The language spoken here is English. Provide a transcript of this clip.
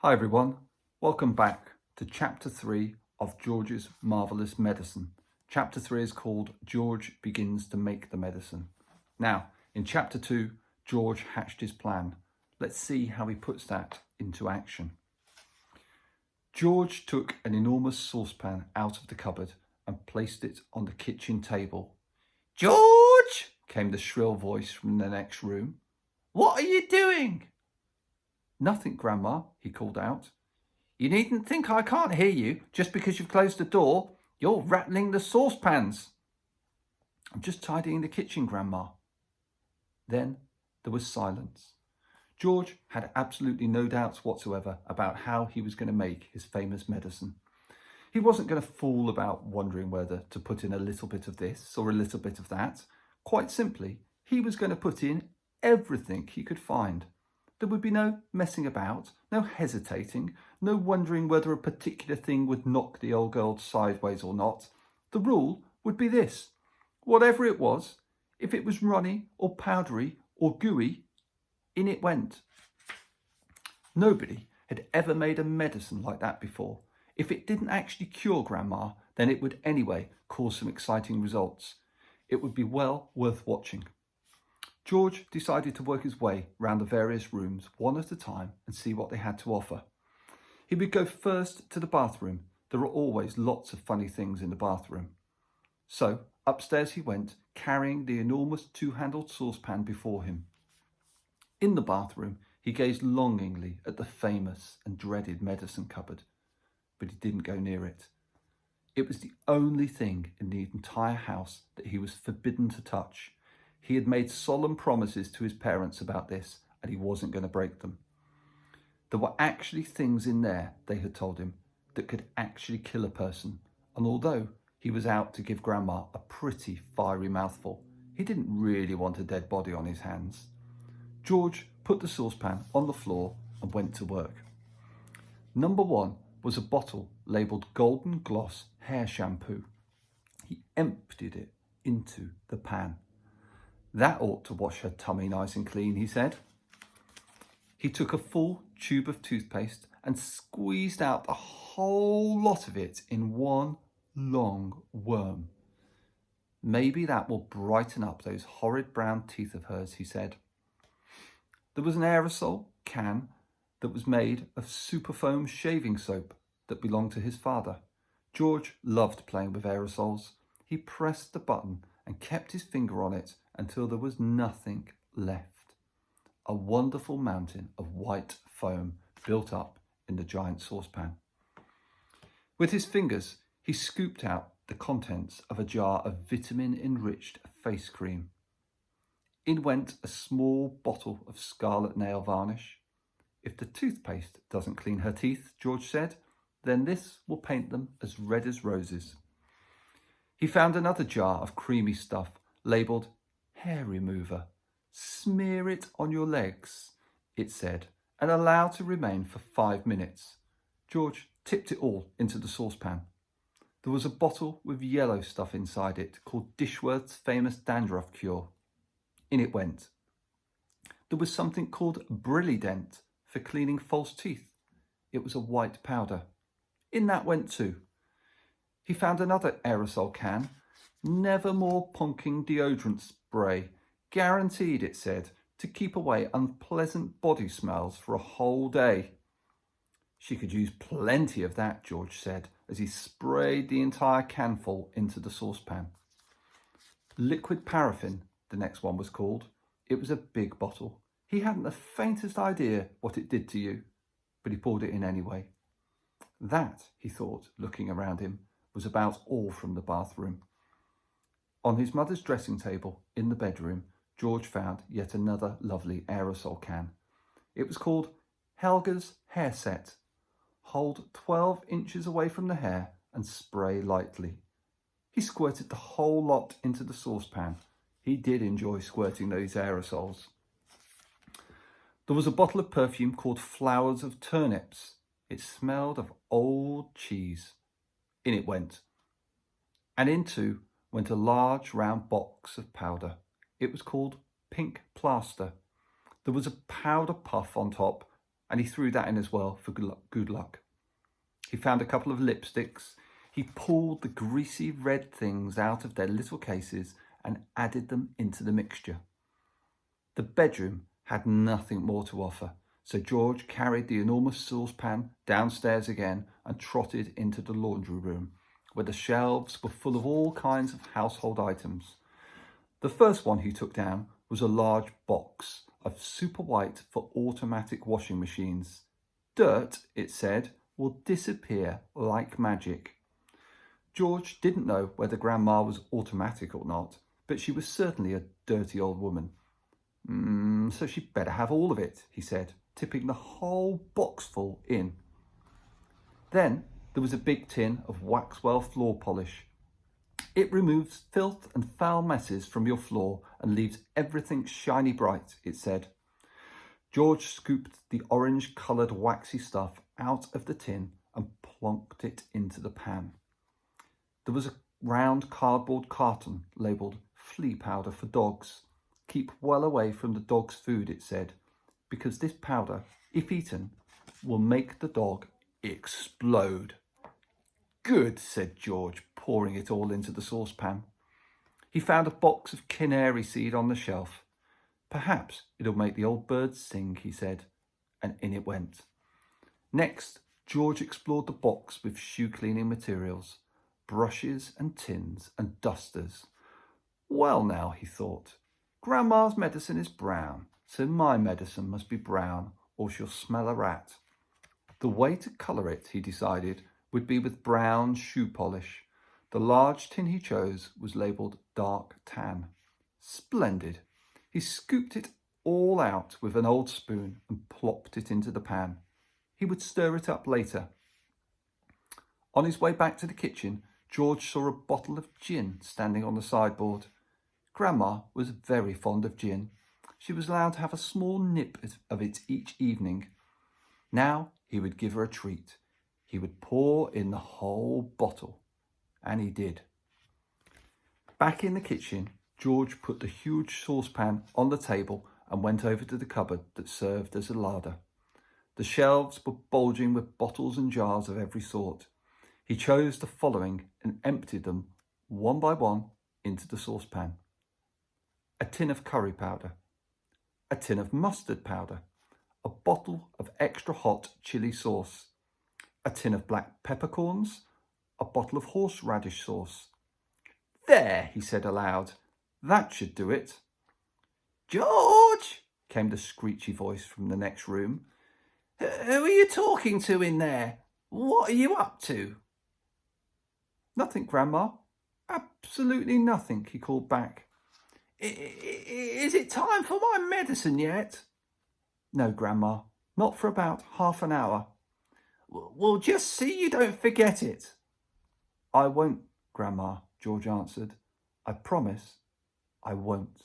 Hi everyone, welcome back to Chapter 3 of George's Marvellous Medicine. Chapter 3 is called George Begins to Make the Medicine. Now, in Chapter 2, George hatched his plan. Let's see how he puts that into action. George took an enormous saucepan out of the cupboard and placed it on the kitchen table. "George!" came the shrill voice from the next room. "What are you doing?" "Nothing, Grandma," he called out. "You needn't think I can't hear you just because you've closed the door. You're rattling the saucepans." "I'm just tidying the kitchen, Grandma." Then there was silence. George had absolutely no doubts whatsoever about how he was going to make his famous medicine. He wasn't going to fool about wondering whether to put in a little bit of this or a little bit of that. Quite simply, he was going to put in everything he could find. There would be no messing about, no hesitating, no wondering whether a particular thing would knock the old girl sideways or not. The rule would be this: whatever it was, if it was runny or powdery or gooey, in it went. Nobody had ever made a medicine like that before. If it didn't actually cure Grandma, then it would anyway cause some exciting results. It would be well worth watching. George decided to work his way round the various rooms one at a time and see what they had to offer. He would go first to the bathroom. There are always lots of funny things in the bathroom. So upstairs he went, carrying the enormous two-handled saucepan before him. In the bathroom, he gazed longingly at the famous and dreaded medicine cupboard, but he didn't go near it. It was the only thing in the entire house that he was forbidden to touch. He had made solemn promises to his parents about this, and he wasn't going to break them. There were actually things in there, they had told him, that could actually kill a person, and although he was out to give Grandma a pretty fiery mouthful, he didn't really want a dead body on his hands. George put the saucepan on the floor and went to work. Number 1 was a bottle labelled Golden Gloss Hair Shampoo. He emptied it into the pan. "That ought to wash her tummy nice and clean," he said. He took a full tube of toothpaste and squeezed out the whole lot of it in one long worm. "Maybe that will brighten up those horrid brown teeth of hers," he said. There was an aerosol can that was made of superfoam shaving soap that belonged to his father. George loved playing with aerosols. He pressed the button and kept his finger on it until there was nothing left. A wonderful mountain of white foam built up in the giant saucepan. With his fingers, he scooped out the contents of a jar of vitamin-enriched face cream. In went a small bottle of scarlet nail varnish. "If the toothpaste doesn't clean her teeth," George said, "then this will paint them as red as roses." He found another jar of creamy stuff labelled Hair Remover. "Smear it on your legs," it said, "and allow to remain for 5 minutes. George tipped it all into the saucepan. There was a bottle with yellow stuff inside it called Dishworth's famous dandruff cure. In it went. There was something called Brillident for cleaning false teeth. It was a white powder. In that went too. He found another aerosol can. Nevermore Punking deodorant spray. Guaranteed, it said, to keep away unpleasant body smells for a whole day. She could use plenty of that, George said, as he sprayed the entire canful into the saucepan. Liquid paraffin, the next one was called. It was a big bottle. He hadn't the faintest idea what it did to you, but he poured it in anyway. That, he thought, looking around him, was about all from the bathroom. On his mother's dressing table in the bedroom, George found yet another lovely aerosol can. It was called Helga's Hair Set. Hold 12 inches away from the hair and spray lightly. He squirted the whole lot into the saucepan. He did enjoy squirting those aerosols. There was a bottle of perfume called Flowers of Turnips. It smelled of old cheese. In it went. And into went a large round box of powder. It was called Pink Plaster. There was a powder puff on top and he threw that in as well for good luck. He found a couple of lipsticks. He pulled the greasy red things out of their little cases and added them into the mixture. The bedroom had nothing more to offer, so George carried the enormous saucepan downstairs again and trotted into the laundry room, where the shelves were full of all kinds of household items. The first one he took down was a large box of super white for automatic washing machines. Dirt, it said, will disappear like magic. George didn't know whether Grandma was automatic or not, but she was certainly a dirty old woman. So she'd better have all of it, he said, tipping the whole box full in. Then there was a big tin of Waxwell floor polish. It removes filth and foul messes from your floor and leaves everything shiny bright, it said. George scooped the orange-coloured waxy stuff out of the tin and plonked it into the pan. There was a round cardboard carton labelled flea powder for dogs. Keep well away from the dog's food, it said, because this powder, if eaten, will make the dog explode. Good, said George, pouring it all into the saucepan. He found a box of canary seed on the shelf. Perhaps it'll make the old birds sing, he said, and in it went. Next, George explored the box with shoe cleaning materials, brushes and tins and dusters. Well now, he thought, Grandma's medicine is brown, so my medicine must be brown or she'll smell a rat. The way to colour it, he decided, would be with brown shoe polish. The large tin he chose was labelled dark tan. Splendid. He scooped it all out with an old spoon and plopped it into the pan. He would stir it up later. On his way back to the kitchen, George saw a bottle of gin standing on the sideboard. Grandma was very fond of gin. She was allowed to have a small nip of it each evening. Now he would give her a treat. He would pour in the whole bottle. And he did. Back in the kitchen, George put the huge saucepan on the table and went over to the cupboard that served as a larder. The shelves were bulging with bottles and jars of every sort. He chose the following and emptied them one by one into the saucepan. A tin of curry powder, a tin of mustard powder, a bottle of extra hot chili sauce, a tin of black peppercorns, a bottle of horseradish sauce. There, he said aloud, that should do it. George, came the screechy voice from the next room. Who are you talking to in there? What are you up to? Nothing, Grandma. Absolutely nothing, he called back. Is it time for my medicine yet? No, Grandma, not for about half an hour. Well, just see you don't forget it. I won't, Grandma, George answered. I promise I won't.